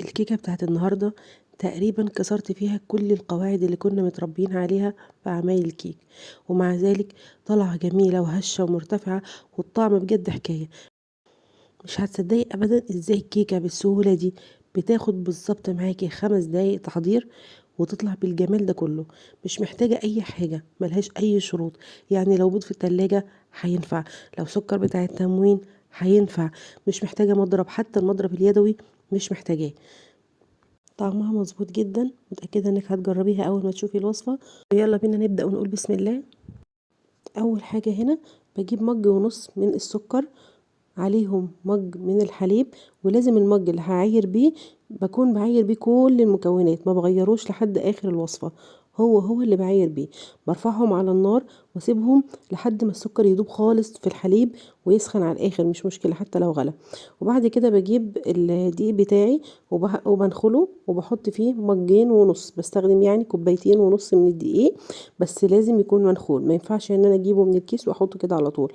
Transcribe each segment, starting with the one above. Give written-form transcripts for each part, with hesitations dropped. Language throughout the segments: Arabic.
الكيكة بتاعت النهاردة تقريبا كسرت فيها كل القواعد اللي كنا متربيين عليها في عمايل الكيك، ومع ذلك طالعة جميلة وهشة ومرتفعة، والطعم بجد حكاية. مش هتصدقي ابدا ازاي الكيكة بالسهولة دي بتاخد بالظبط معاكي 5 دقايق تحضير وتطلع بالجمال ده كله. مش محتاجة اي حاجة، ملهاش اي شروط. يعني لو بيض في التلاجة هينفع، لو سكر بتاع التموين هينفع، مش محتاجة مضرب، حتى المضرب اليدوي مش محتاجاه. طعمها مظبوط جدا، متأكدة انك هتجربيها اول ما تشوفي الوصفة. يلا بينا نبدأ ونقول بسم الله. اول حاجة هنا بجيب مج ونص من السكر، عليهم مج من الحليب، ولازم المج اللي هعاير بيه بكون بعاير بيه كل المكونات، ما بغيروش لحد اخر الوصفة، هو اللي بعاير بيه. برفعهم على النار واسيبهم لحد ما السكر يدوب خالص في الحليب ويسخن على الاخر، مش مشكلة حتى لو غلى. وبعد كده بجيب الدقيق بتاعي وبنخله وبحط فيه مجين ونص، بستخدم يعني كوبايتين ونص من الدقيق، بس لازم يكون منخول، ما ينفعش ان انا اجيبه من الكيس واحطه كده على طول.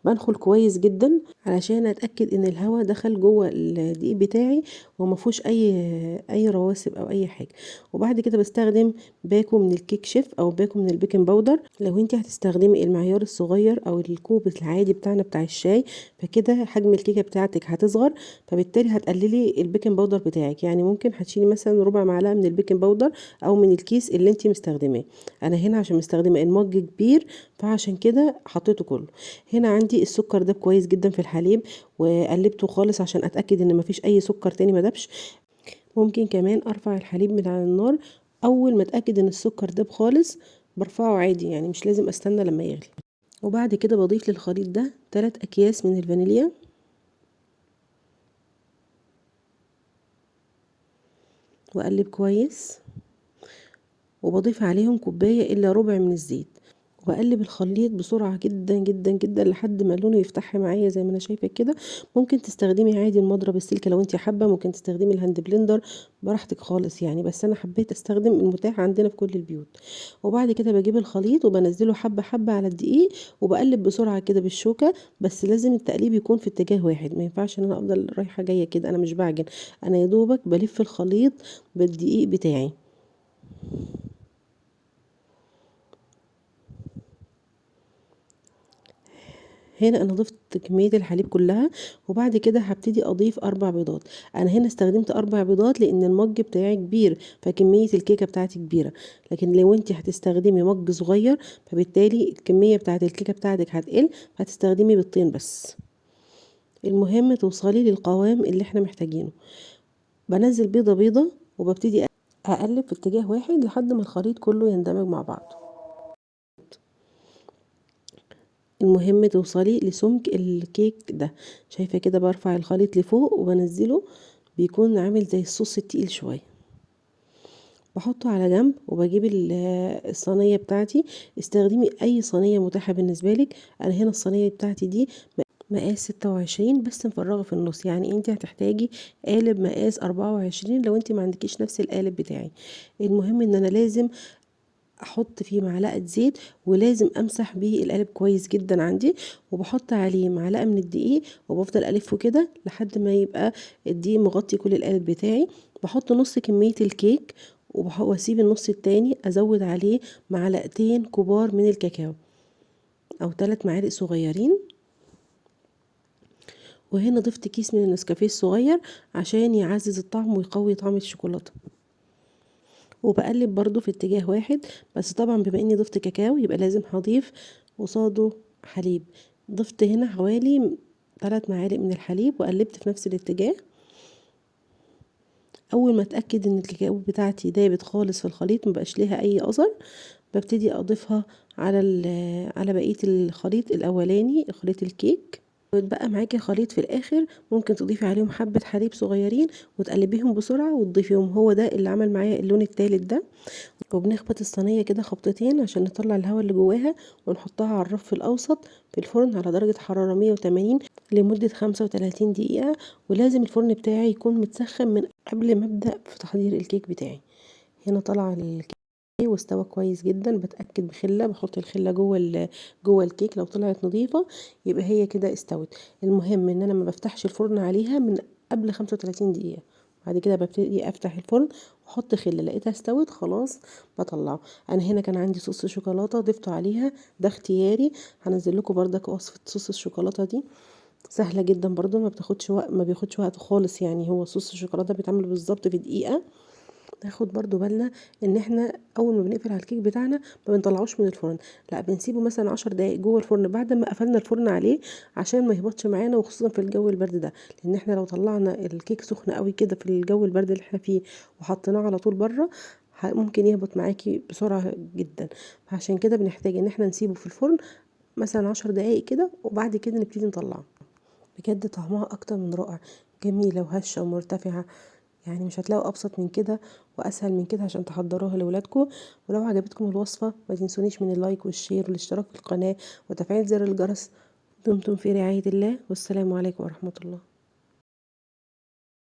بنخل كويس جدا علشان اتاكد ان الهواء دخل جوه الدقيق بتاعي وما فيهوش اي رواسب او اي حاجه. وبعد كده بستخدم باكو من الكيك شيف او باكو من البيكنج باودر. لو انت هتستخدمي المعيار الصغير او الكوب العادي بتاعنا بتاع الشاي، فكده حجم الكيكه بتاعتك هتصغر، فبالتالي هتقللي البيكنج باودر بتاعك. يعني ممكن هتشيلي مثلا ربع معلقه من البيكنج باودر او من الكيس اللي انت مستخدماه. انا هنا عشان مستخدمه المج كبير فعشان كده حطيته كله. هنا عندي السكر ده كويس جدا في الحليب، وقلبته خالص عشان اتاكد ان مفيش اي سكر تاني ما دبش. ممكن كمان ارفع الحليب من على النار اول ما اتاكد ان السكر داب خالص، برفعه عادي، يعني مش لازم استنى لما يغلي. وبعد كده بضيف للخليط ده 3 اكياس من الفانيليا، واقلب كويس، وبضيف عليهم كوبايه الا ربع من الزيت، وبقلب الخليط بسرعة جدا جدا جدا لحد ما لونه يفتح معايا زي ما انا شايفة كده. ممكن تستخدمي عادي المضرب السلك لو انت حابة، ممكن تستخدمي الهاند بلندر، براحتك خالص يعني، بس انا حبيت استخدم المتاح عندنا في كل البيوت. وبعد كده بجيب الخليط وبنزله حبة حبة على الدقيق، وبقلب بسرعة كده بالشوكة، بس لازم التقليب يكون في اتجاه واحد، ما ينفعش ان انا افضل رايحة جاية كده، انا مش بعجن، انا يا دوبك بلف الخليط بالدقيق بتاعي. هنا انا ضفت كمية الحليب كلها، وبعد كده هبتدي اضيف 4 بيضات. انا هنا استخدمت 4 بيضات لان المج بتاعي كبير، فكمية الكيكة بتاعتي كبيرة. لكن لو انت هتستخدمي مج صغير فبالتالي الكمية بتاعت الكيكة بتاعتك هتقل، هتستخدمي بيضتين بس. المهم توصلي للقوام اللي احنا محتاجينه. بنزل بيضة بيضة وببتدي اقلب في اتجاه واحد لحد ما الخليط كله يندمج مع بعض. المهم توصلي لسمك الكيك ده. شايفة كده برفع الخليط لفوق وبنزله، بيكون عامل زي الصوص التقيل شوية. بحطه على جنب وبجيب الصينية بتاعتي. استخدمي اي صينية متاحة بالنسبة لك. انا هنا الصينية بتاعتي دي مقاس 26 بس مفرغة في النص، يعني انت هتحتاجي قالب مقاس 24 لو انت ما عندكيش نفس القالب بتاعي. المهم ان انا لازم احط فيه معلقه زيت، ولازم امسح بيه القالب كويس جدا عندي، وبحط عليه معلقه من الدقيق، وبفضل الفه كده لحد ما يبقى الدقيق مغطي كل القالب بتاعي. بحط نص كميه الكيك واسيب النص التاني ازود عليه معلقتين كبار من الكاكاو او 3 معالق صغيرين. وهنا ضفت كيس من النسكافيه الصغير عشان يعزز الطعم ويقوي طعم الشوكولاته. وبقلب برضو في اتجاه واحد، بس طبعا بما اني ضفت كاكاو يبقى لازم هضيف قصاده حليب. ضفت هنا حوالي 3 معالق من الحليب وقلبت في نفس الاتجاه. اول ما اتاكد ان الكاكاو بتاعتي دابت خالص في الخليط مبقاش ليها اي اثر، ببتدي اضيفها على بقيه الخليط الاولاني، خليط الكيك. ويتبقى معاكي خليط في الاخر، ممكن تضيفي عليهم حبة حليب صغيرين وتقلبيهم بسرعة وتضيفيهم، هو ده اللي عمل معايا اللون التالت ده. وبنخبط الصينية كده خبطتين عشان نطلع الهواء اللي جواها، ونحطها على الرف الأوسط في الفرن على درجة حرارة 180 لمدة 35 دقيقة. ولازم الفرن بتاعي يكون متسخن من قبل ما أبدأ في تحضير الكيك بتاعي. هنا طلع الكيك واستوى كويس جدا، بتأكد بخلة، بحط الخلة جوه الكيك، لو طلعت نظيفة يبقى هي كده استوت. المهم ان انا ما بفتحش الفرن عليها من قبل 35 دقيقة بعد كده ببتدي افتح الفرن واحط خل، لقيتها استوت خلاص بطلعه. انا هنا كان عندي صوص شوكولاته ضفته عليها، ده اختياري. هنزل لكم بردك وصفه صوص الشوكولاته دي، سهله جدا برضو، ما بياخدش وقت خالص. يعني هو صوص الشوكولاته بيتعمل بالظبط في دقيقه. ناخد برضو بالنا ان احنا اول ما بنقفل على الكيك بتاعنا ما بنطلعوش من الفرن، لا بنسيبه مثلا 10 دقايق جوه الفرن بعد ما قفلنا الفرن عليه، عشان ما يهبطش معانا، وخصوصا في الجو البرد ده. لان احنا لو طلعنا الكيك سخن قوي كده في الجو البرد اللي احنا فيه وحطيناه على طول بره، ممكن يهبط معاكي بسرعة جدا. فعشان كده بنحتاج ان احنا نسيبه في الفرن مثلا 10 دقايق كده، وبعد كده نبتدي نطلعه. بجد طعمها اكتر من رائع، جميلة وهشة ومرتفعة. يعني مش هتلاقوا ابسط من كده واسهل من كده عشان تحضروها لاولادكم. ولو عجبتكم الوصفة ما تنسونيش من اللايك والشير والاشتراك في القناة وتفعيل زر الجرس. دمتم في رعاية الله، والسلام عليكم ورحمة الله.